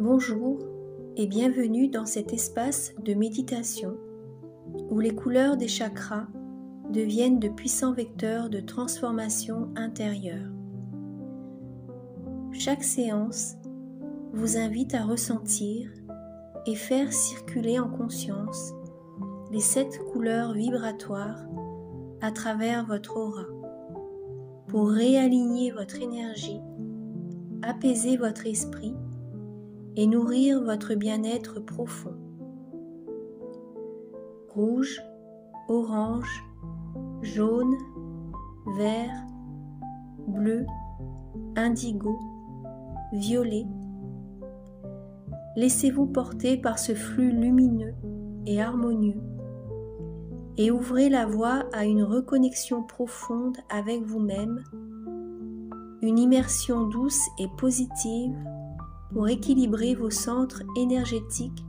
Bonjour et bienvenue dans cet espace de méditation où les couleurs des chakras deviennent de puissants vecteurs de transformation intérieure. Chaque séance vous invite à ressentir et faire circuler en conscience les 7 couleurs vibratoires à travers votre aura pour réaligner votre énergie, apaiser votre esprit et nourrir votre bien-être profond. Rouge, orange, jaune, vert, bleu, indigo, violet. Laissez-vous porter par ce flux lumineux et harmonieux et ouvrez la voie à une reconnexion profonde avec vous-même, une immersion douce et positive pour équilibrer vos centres énergétiques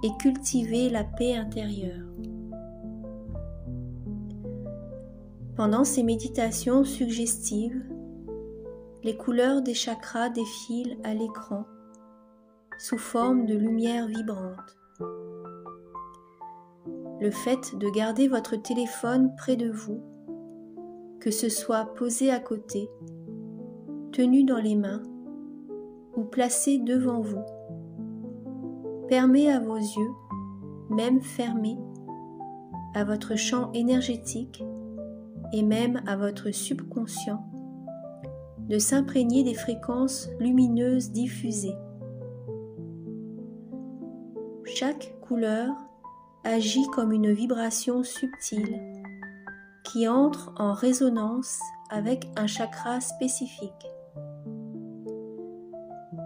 et cultiver la paix intérieure. Pendant ces méditations suggestives, les couleurs des chakras défilent à l'écran sous forme de lumière vibrante. Le fait de garder votre téléphone près de vous, que ce soit posé à côté, tenu dans les mains ou placé devant vous, permet à vos yeux, même fermés, à votre champ énergétique et même à votre subconscient, de s'imprégner des fréquences lumineuses diffusées. Chaque couleur agit comme une vibration subtile qui entre en résonance avec un chakra spécifique.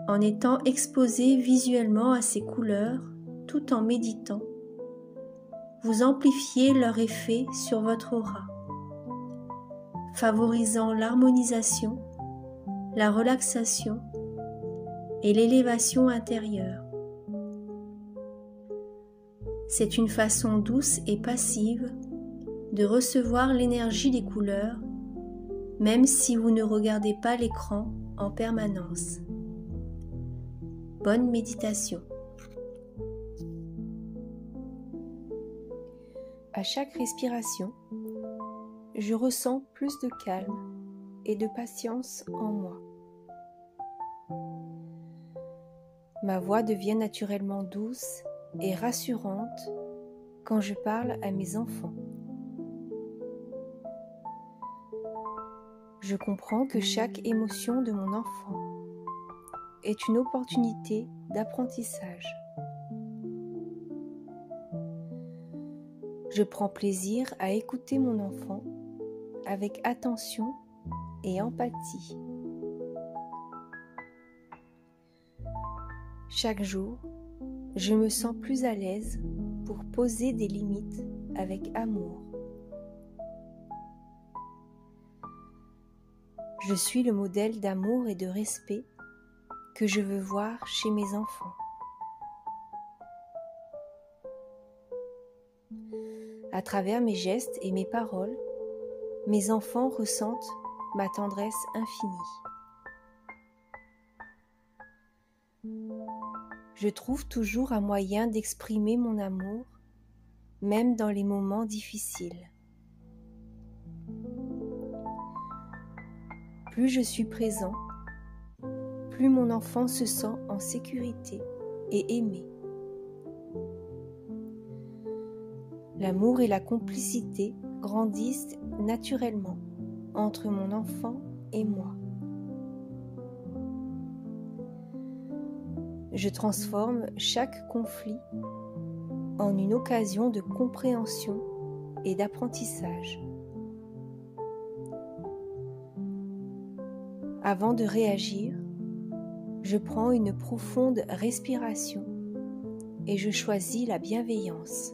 En étant exposé visuellement à ces couleurs tout en méditant, vous amplifiez leur effet sur votre aura, favorisant l'harmonisation, la relaxation et l'élévation intérieure. C'est une façon douce et passive de recevoir l'énergie des couleurs, même si vous ne regardez pas l'écran en permanence. Bonne méditation. À chaque respiration, je ressens plus de calme et de patience en moi. Ma voix devient naturellement douce et rassurante quand je parle à mes enfants. Je comprends que chaque émotion de mon enfant est une opportunité d'apprentissage. Je prends plaisir à écouter mon enfant avec attention et empathie. Chaque jour, je me sens plus à l'aise pour poser des limites avec amour. Je suis le modèle d'amour et de respect que je veux voir chez mes enfants. À travers mes gestes et mes paroles, mes enfants ressentent ma tendresse infinie. Je trouve toujours un moyen d'exprimer mon amour, même dans les moments difficiles. Plus je suis présent, plus mon enfant se sent en sécurité et aimé. L'amour et la complicité grandissent naturellement entre mon enfant et moi. Je transforme chaque conflit en une occasion de compréhension et d'apprentissage. Avant de réagir, je prends une profonde respiration et je choisis la bienveillance.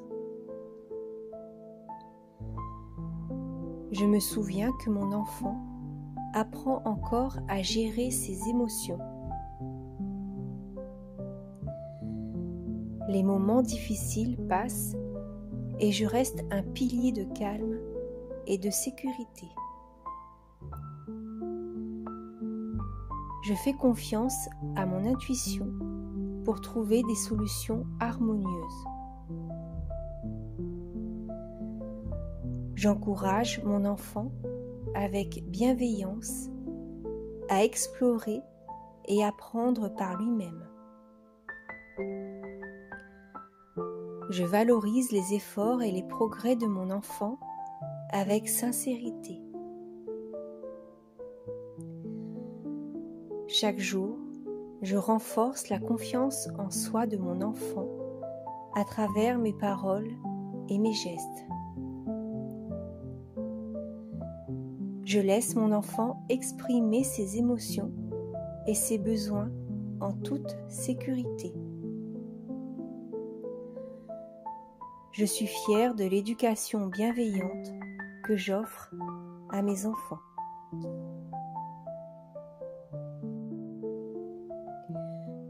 Je me souviens que mon enfant apprend encore à gérer ses émotions. Les moments difficiles passent et je reste un pilier de calme et de sécurité. Je fais confiance à mon intuition pour trouver des solutions harmonieuses. J'encourage mon enfant avec bienveillance à explorer et apprendre par lui-même. Je valorise les efforts et les progrès de mon enfant avec sincérité. Chaque jour, je renforce la confiance en soi de mon enfant à travers mes paroles et mes gestes. Je laisse mon enfant exprimer ses émotions et ses besoins en toute sécurité. Je suis fière de l'éducation bienveillante que j'offre à mes enfants.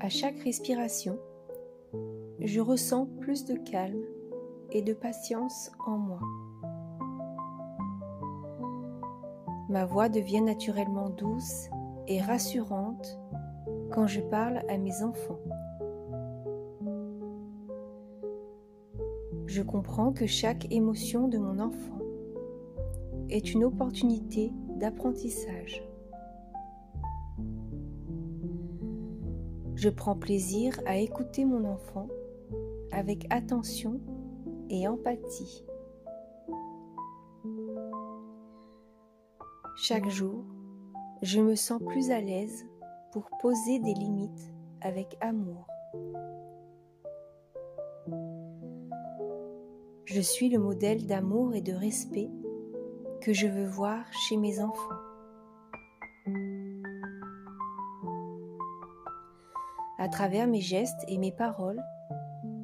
À chaque respiration, je ressens plus de calme et de patience en moi. Ma voix devient naturellement douce et rassurante quand je parle à mes enfants. Je comprends que chaque émotion de mon enfant est une opportunité d'apprentissage. Je prends plaisir à écouter mon enfant avec attention et empathie. Chaque jour, je me sens plus à l'aise pour poser des limites avec amour. Je suis le modèle d'amour et de respect que je veux voir chez mes enfants. À travers mes gestes et mes paroles,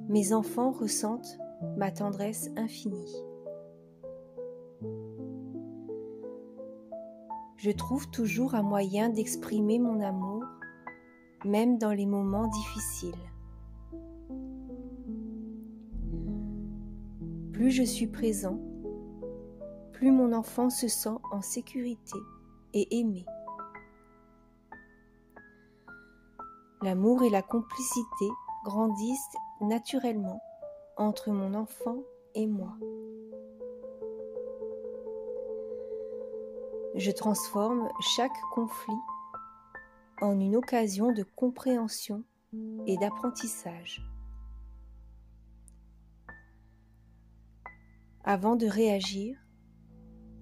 mes enfants ressentent ma tendresse infinie. Je trouve toujours un moyen d'exprimer mon amour, même dans les moments difficiles. Plus je suis présent, plus mon enfant se sent en sécurité et aimé. L'amour et la complicité grandissent naturellement entre mon enfant et moi. Je transforme chaque conflit en une occasion de compréhension et d'apprentissage. Avant de réagir,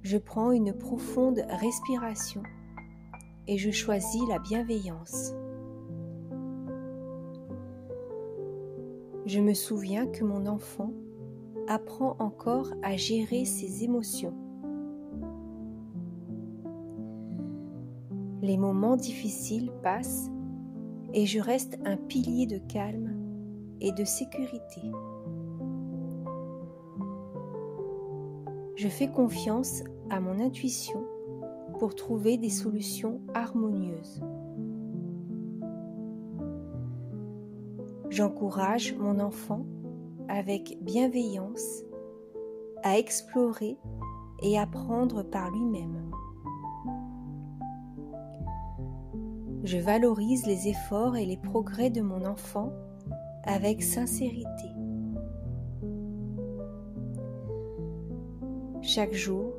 je prends une profonde respiration et je choisis la bienveillance. Je me souviens que mon enfant apprend encore à gérer ses émotions. Les moments difficiles passent et je reste un pilier de calme et de sécurité. Je fais confiance à mon intuition pour trouver des solutions harmonieuses. J'encourage mon enfant avec bienveillance à explorer et apprendre par lui-même. Je valorise les efforts et les progrès de mon enfant avec sincérité. Chaque jour,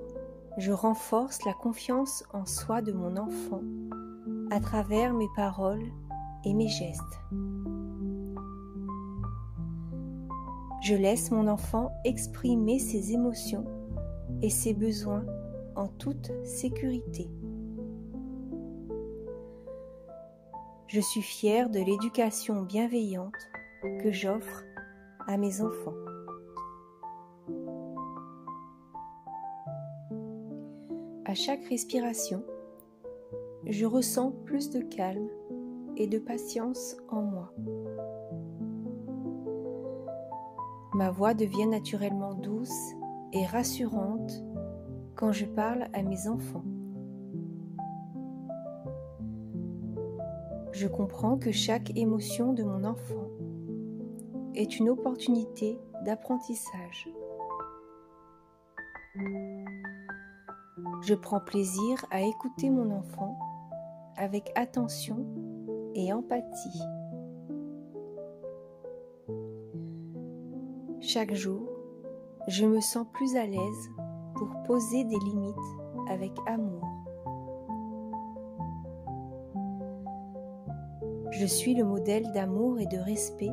je renforce la confiance en soi de mon enfant à travers mes paroles et mes gestes. Je laisse mon enfant exprimer ses émotions et ses besoins en toute sécurité. Je suis fière de l'éducation bienveillante que j'offre à mes enfants. À chaque respiration, je ressens plus de calme et de patience en moi. Ma voix devient naturellement douce et rassurante quand je parle à mes enfants. Je comprends que chaque émotion de mon enfant est une opportunité d'apprentissage. Je prends plaisir à écouter mon enfant avec attention et empathie. Chaque jour, je me sens plus à l'aise pour poser des limites avec amour. Je suis le modèle d'amour et de respect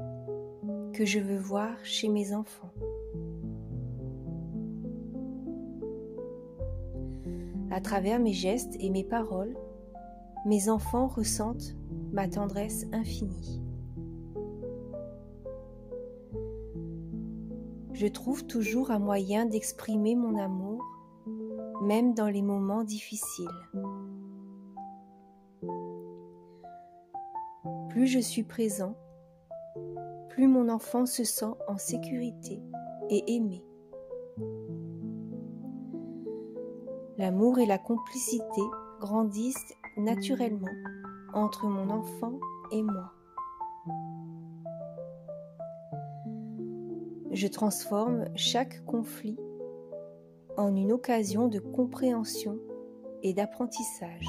que je veux voir chez mes enfants. À travers mes gestes et mes paroles, mes enfants ressentent ma tendresse infinie. Je trouve toujours un moyen d'exprimer mon amour, même dans les moments difficiles. Plus je suis présent, plus mon enfant se sent en sécurité et aimé. L'amour et la complicité grandissent naturellement entre mon enfant et moi. Je transforme chaque conflit en une occasion de compréhension et d'apprentissage.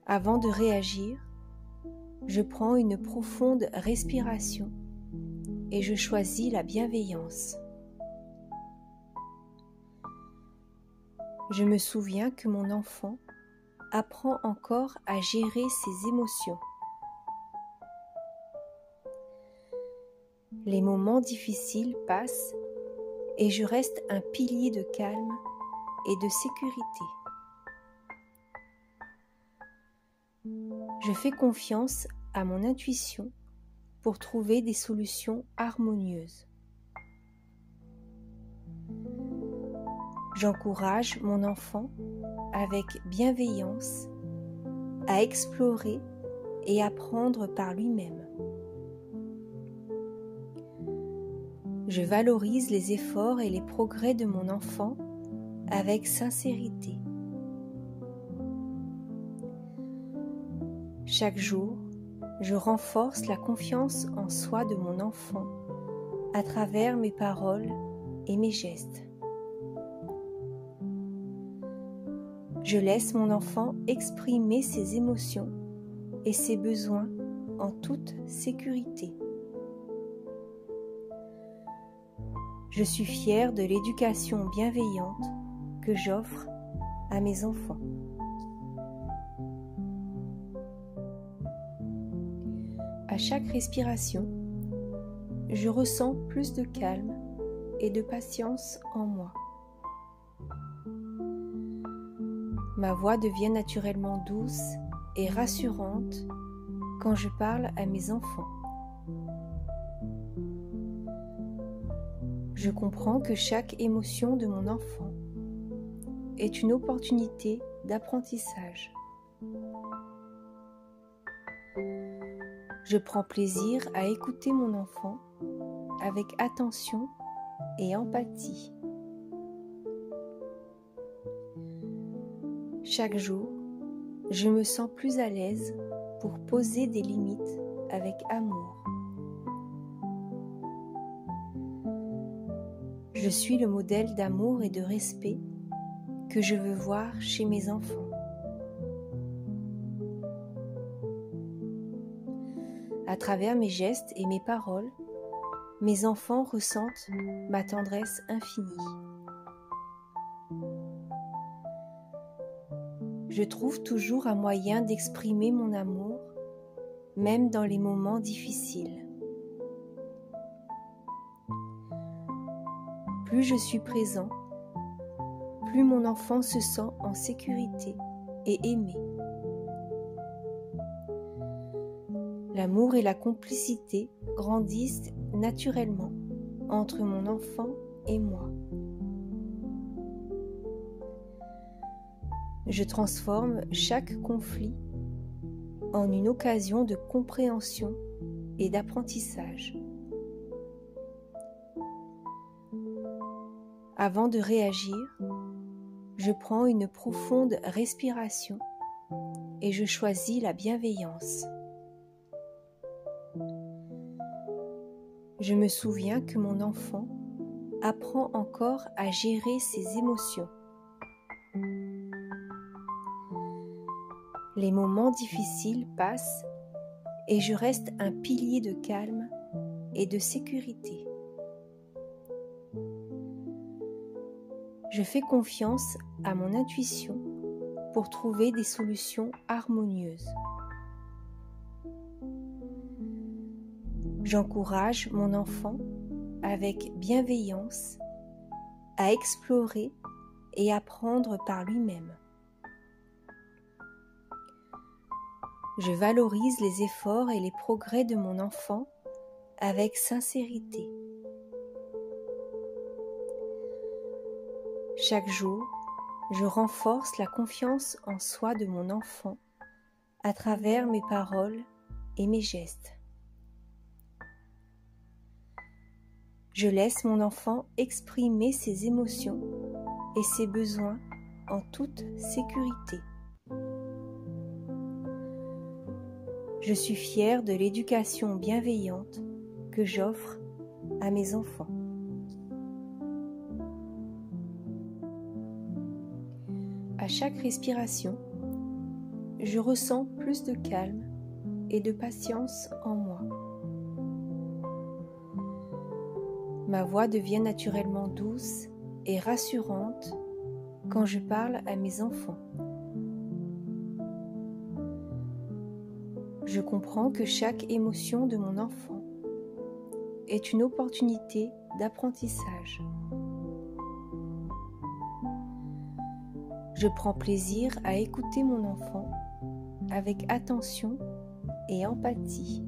Avant de réagir, je prends une profonde respiration et je choisis la bienveillance. Je me souviens que mon enfant apprend encore à gérer ses émotions. Les moments difficiles passent et je reste un pilier de calme et de sécurité. Je fais confiance à mon intuition pour trouver des solutions harmonieuses. J'encourage mon enfant avec bienveillance à explorer et apprendre par lui-même. Je valorise les efforts et les progrès de mon enfant avec sincérité. Chaque jour, je renforce la confiance en soi de mon enfant à travers mes paroles et mes gestes. Je laisse mon enfant exprimer ses émotions et ses besoins en toute sécurité. Je suis fière de l'éducation bienveillante que j'offre à mes enfants. À chaque respiration, je ressens plus de calme et de patience en moi. Ma voix devient naturellement douce et rassurante quand je parle à mes enfants. Je comprends que chaque émotion de mon enfant est une opportunité d'apprentissage. Je prends plaisir à écouter mon enfant avec attention et empathie. Chaque jour, je me sens plus à l'aise pour poser des limites avec amour. Je suis le modèle d'amour et de respect que je veux voir chez mes enfants. À travers mes gestes et mes paroles, mes enfants ressentent ma tendresse infinie. Je trouve toujours un moyen d'exprimer mon amour, même dans les moments difficiles. Plus je suis présent, plus mon enfant se sent en sécurité et aimé. L'amour et la complicité grandissent naturellement entre mon enfant et moi. Je transforme chaque conflit en une occasion de compréhension et d'apprentissage. Avant de réagir, je prends une profonde respiration et je choisis la bienveillance. Je me souviens que mon enfant apprend encore à gérer ses émotions. Les moments difficiles passent et je reste un pilier de calme et de sécurité. Je fais confiance à mon intuition pour trouver des solutions harmonieuses. J'encourage mon enfant avec bienveillance à explorer et apprendre par lui-même. Je valorise les efforts et les progrès de mon enfant avec sincérité. Chaque jour, je renforce la confiance en soi de mon enfant à travers mes paroles et mes gestes. Je laisse mon enfant exprimer ses émotions et ses besoins en toute sécurité. Je suis fière de l'éducation bienveillante que j'offre à mes enfants. À chaque respiration, je ressens plus de calme et de patience en moi. Ma voix devient naturellement douce et rassurante quand je parle à mes enfants. Je comprends que chaque émotion de mon enfant est une opportunité d'apprentissage. Je prends plaisir à écouter mon enfant avec attention et empathie.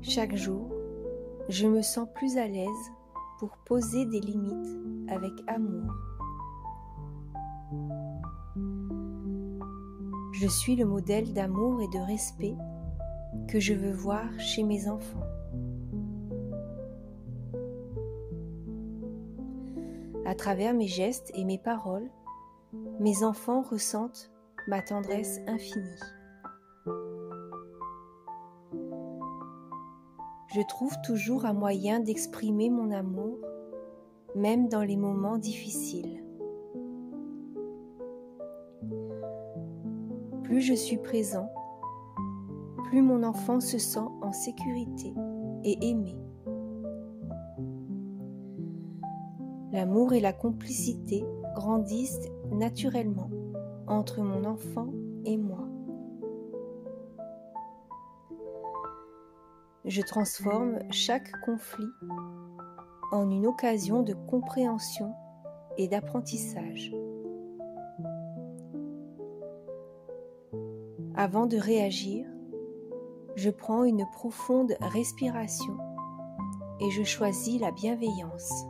Chaque jour, je me sens plus à l'aise pour poser des limites avec amour. Je suis le modèle d'amour et de respect que je veux voir chez mes enfants. À travers mes gestes et mes paroles, mes enfants ressentent ma tendresse infinie. Je trouve toujours un moyen d'exprimer mon amour, même dans les moments difficiles. Plus je suis présent, plus mon enfant se sent en sécurité et aimé. L'amour et la complicité grandissent naturellement entre mon enfant et moi. Je transforme chaque conflit en une occasion de compréhension et d'apprentissage. Avant de réagir, je prends une profonde respiration et je choisis la bienveillance.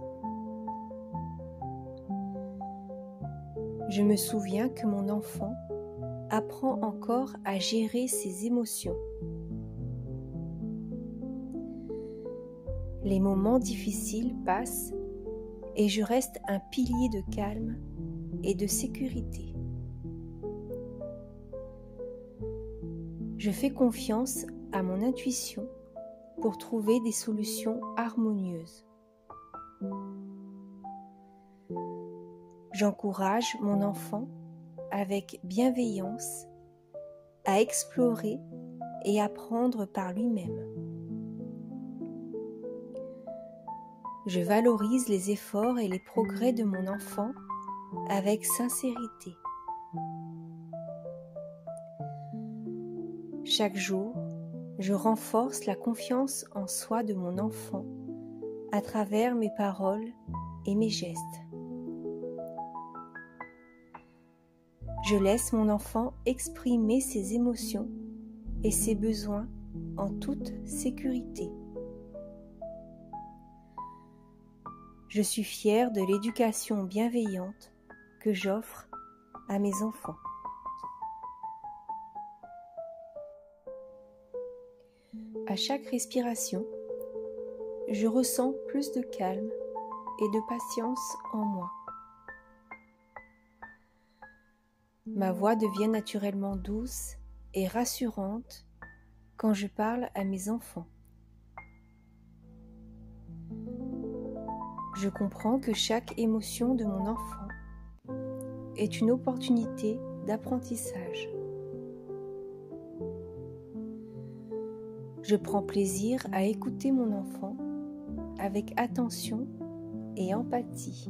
Je me souviens que mon enfant apprend encore à gérer ses émotions. Les moments difficiles passent et je reste un pilier de calme et de sécurité. Je fais confiance à mon intuition pour trouver des solutions harmonieuses. J'encourage mon enfant avec bienveillance à explorer et apprendre par lui-même. Je valorise les efforts et les progrès de mon enfant avec sincérité. Chaque jour, je renforce la confiance en soi de mon enfant à travers mes paroles et mes gestes. Je laisse mon enfant exprimer ses émotions et ses besoins en toute sécurité. Je suis fière de l'éducation bienveillante que j'offre à mes enfants. À chaque respiration, je ressens plus de calme et de patience en moi. Ma voix devient naturellement douce et rassurante quand je parle à mes enfants. Je comprends que chaque émotion de mon enfant est une opportunité d'apprentissage. Je prends plaisir à écouter mon enfant avec attention et empathie.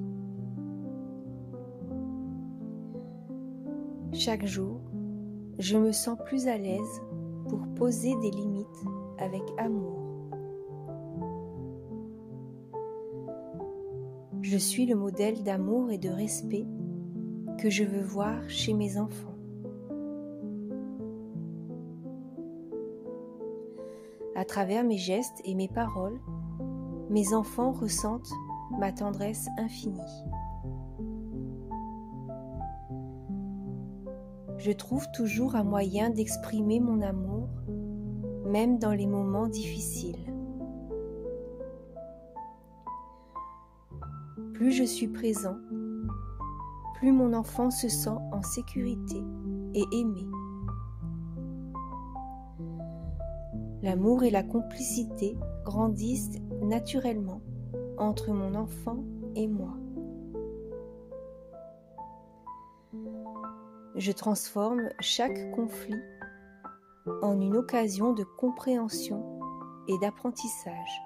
Chaque jour, je me sens plus à l'aise pour poser des limites avec amour. Je suis le modèle d'amour et de respect que je veux voir chez mes enfants. À travers mes gestes et mes paroles, mes enfants ressentent ma tendresse infinie. Je trouve toujours un moyen d'exprimer mon amour, même dans les moments difficiles. Plus je suis présent, plus mon enfant se sent en sécurité et aimé. L'amour et la complicité grandissent naturellement entre mon enfant et moi. Je transforme chaque conflit en une occasion de compréhension et d'apprentissage.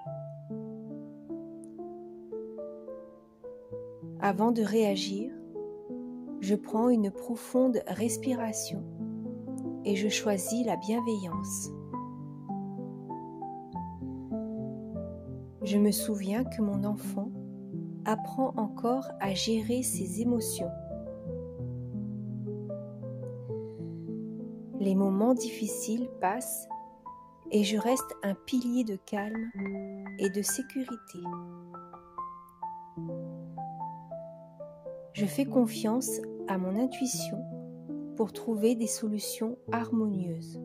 Avant de réagir, je prends une profonde respiration et je choisis la bienveillance. Je me souviens que mon enfant apprend encore à gérer ses émotions. Les moments difficiles passent et je reste un pilier de calme et de sécurité. Je fais confiance à mon intuition pour trouver des solutions harmonieuses.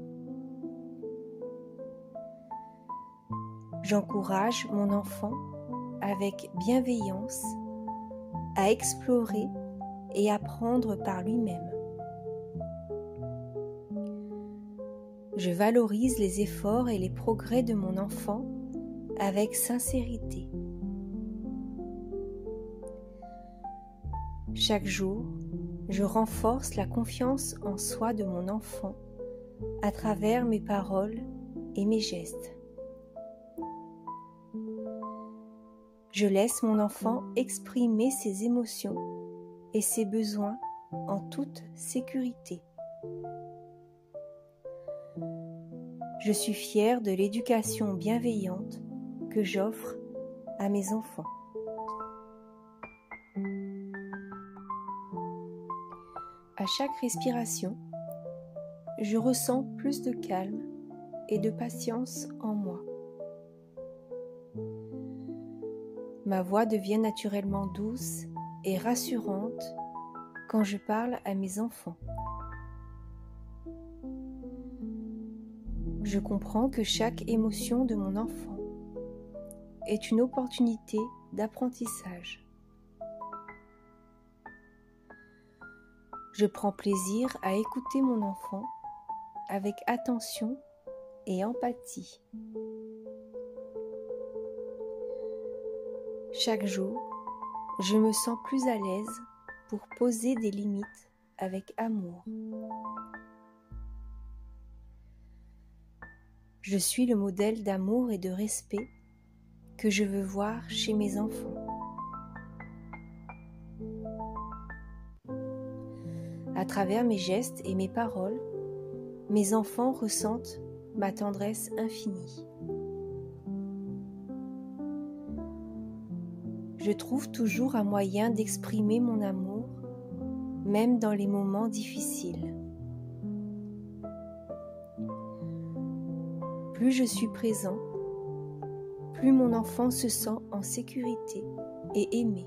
J'encourage mon enfant avec bienveillance à explorer et apprendre par lui-même. Je valorise les efforts et les progrès de mon enfant avec sincérité. Chaque jour, je renforce la confiance en soi de mon enfant à travers mes paroles et mes gestes. Je laisse mon enfant exprimer ses émotions et ses besoins en toute sécurité. Je suis fière de l'éducation bienveillante que j'offre à mes enfants. À chaque respiration, je ressens plus de calme et de patience en moi. Ma voix devient naturellement douce et rassurante quand je parle à mes enfants. Je comprends que chaque émotion de mon enfant est une opportunité d'apprentissage. Je prends plaisir à écouter mon enfant avec attention et empathie. Chaque jour, je me sens plus à l'aise pour poser des limites avec amour. Je suis le modèle d'amour et de respect que je veux voir chez mes enfants. À travers mes gestes et mes paroles, mes enfants ressentent ma tendresse infinie. Je trouve toujours un moyen d'exprimer mon amour, même dans les moments difficiles. Plus je suis présent, plus mon enfant se sent en sécurité et aimé.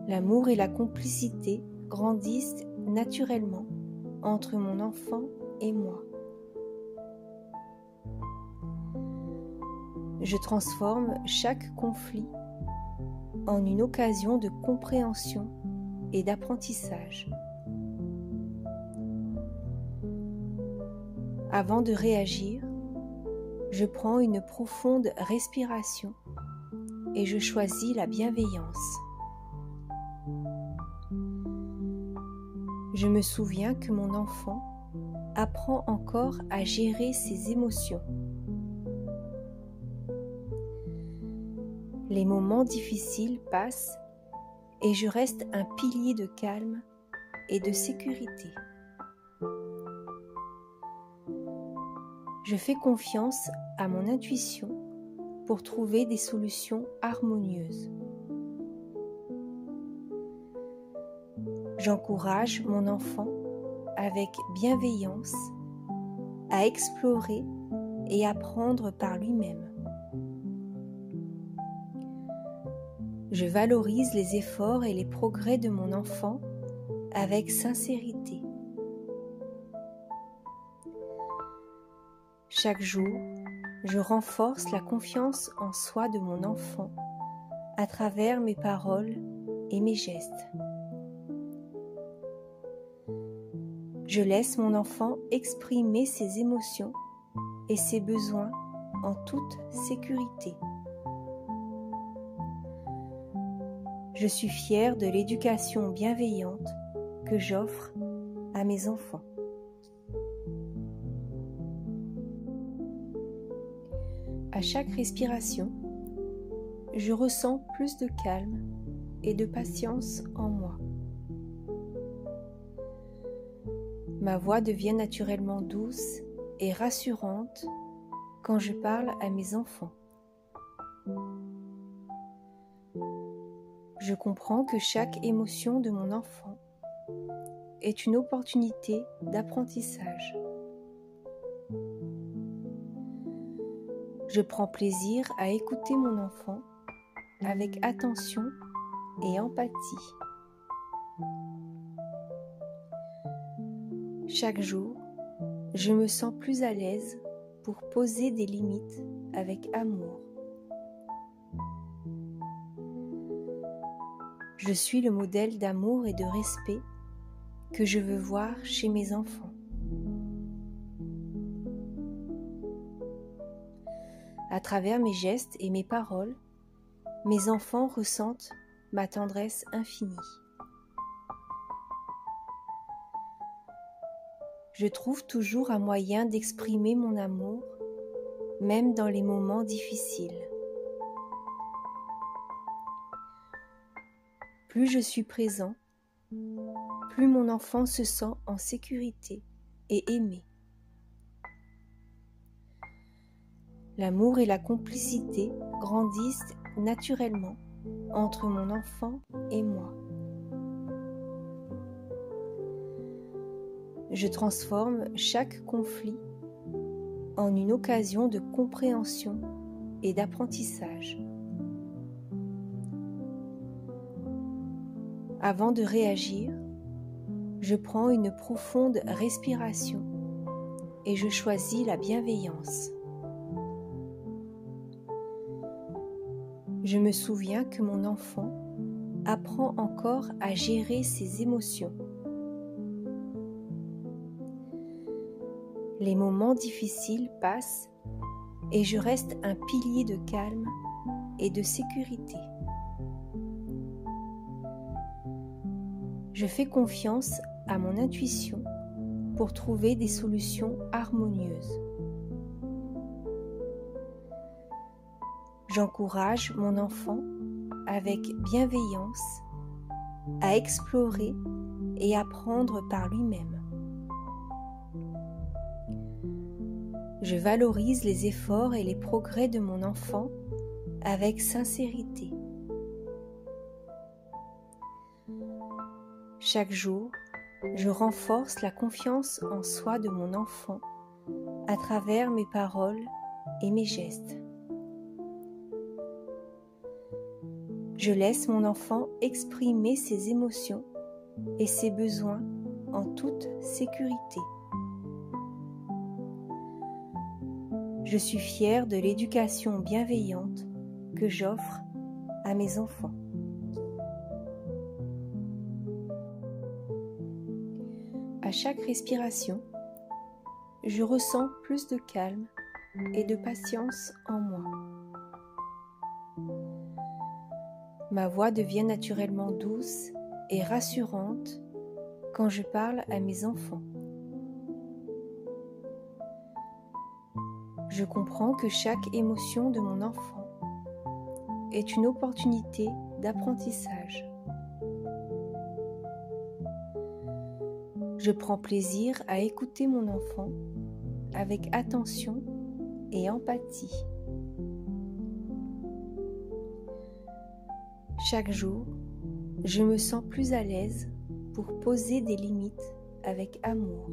L'amour et la complicité grandissent naturellement entre mon enfant et moi. Je transforme chaque conflit en une occasion de compréhension et d'apprentissage. Avant de réagir, je prends une profonde respiration et je choisis la bienveillance. Je me souviens que mon enfant apprend encore à gérer ses émotions. Les moments difficiles passent et je reste un pilier de calme et de sécurité. Je fais confiance à mon intuition pour trouver des solutions harmonieuses. J'encourage mon enfant avec bienveillance à explorer et apprendre par lui-même. Je valorise les efforts et les progrès de mon enfant avec sincérité. Chaque jour, je renforce la confiance en soi de mon enfant à travers mes paroles et mes gestes. Je laisse mon enfant exprimer ses émotions et ses besoins en toute sécurité. Je suis fière de l'éducation bienveillante que j'offre à mes enfants. À chaque respiration, je ressens plus de calme et de patience en moi. Ma voix devient naturellement douce et rassurante quand je parle à mes enfants. Je comprends que chaque émotion de mon enfant est une opportunité d'apprentissage. Je prends plaisir à écouter mon enfant avec attention et empathie. Chaque jour, je me sens plus à l'aise pour poser des limites avec amour. Je suis le modèle d'amour et de respect que je veux voir chez mes enfants. À travers mes gestes et mes paroles, mes enfants ressentent ma tendresse infinie. Je trouve toujours un moyen d'exprimer mon amour, même dans les moments difficiles. Plus je suis présent, plus mon enfant se sent en sécurité et aimé. L'amour et la complicité grandissent naturellement entre mon enfant et moi. Je transforme chaque conflit en une occasion de compréhension et d'apprentissage. Avant de réagir, je prends une profonde respiration et je choisis la bienveillance. Je me souviens que mon enfant apprend encore à gérer ses émotions. Les moments difficiles passent et je reste un pilier de calme et de sécurité. Je fais confiance à mon intuition pour trouver des solutions harmonieuses. J'encourage mon enfant avec bienveillance à explorer et apprendre par lui-même. Je valorise les efforts et les progrès de mon enfant avec sincérité. Chaque jour, je renforce la confiance en soi de mon enfant à travers mes paroles et mes gestes. Je laisse mon enfant exprimer ses émotions et ses besoins en toute sécurité. Je suis fière de l'éducation bienveillante que j'offre à mes enfants. À chaque respiration, je ressens plus de calme et de patience en moi. Ma voix devient naturellement douce et rassurante quand je parle à mes enfants. Je comprends que chaque émotion de mon enfant est une opportunité d'apprentissage. Je prends plaisir à écouter mon enfant avec attention et empathie. Chaque jour, je me sens plus à l'aise pour poser des limites avec amour.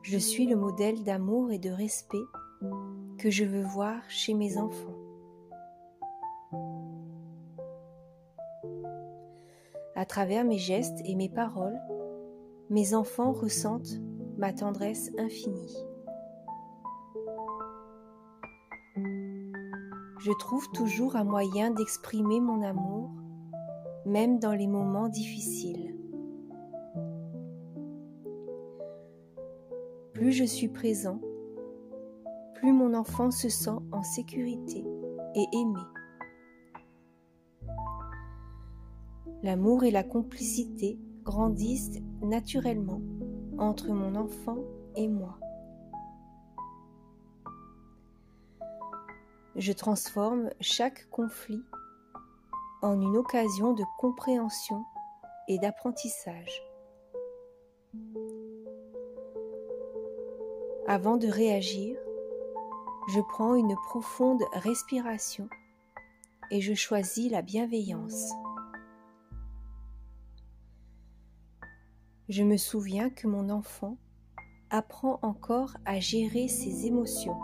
Je suis le modèle d'amour et de respect que je veux voir chez mes enfants. À travers mes gestes et mes paroles, mes enfants ressentent ma tendresse infinie. Je trouve toujours un moyen d'exprimer mon amour, même dans les moments difficiles. Plus je suis présent, plus mon enfant se sent en sécurité et aimé. L'amour et la complicité grandissent naturellement entre mon enfant et moi. Je transforme chaque conflit en une occasion de compréhension et d'apprentissage. Avant de réagir, je prends une profonde respiration et je choisis la bienveillance. Je me souviens que mon enfant apprend encore à gérer ses émotions.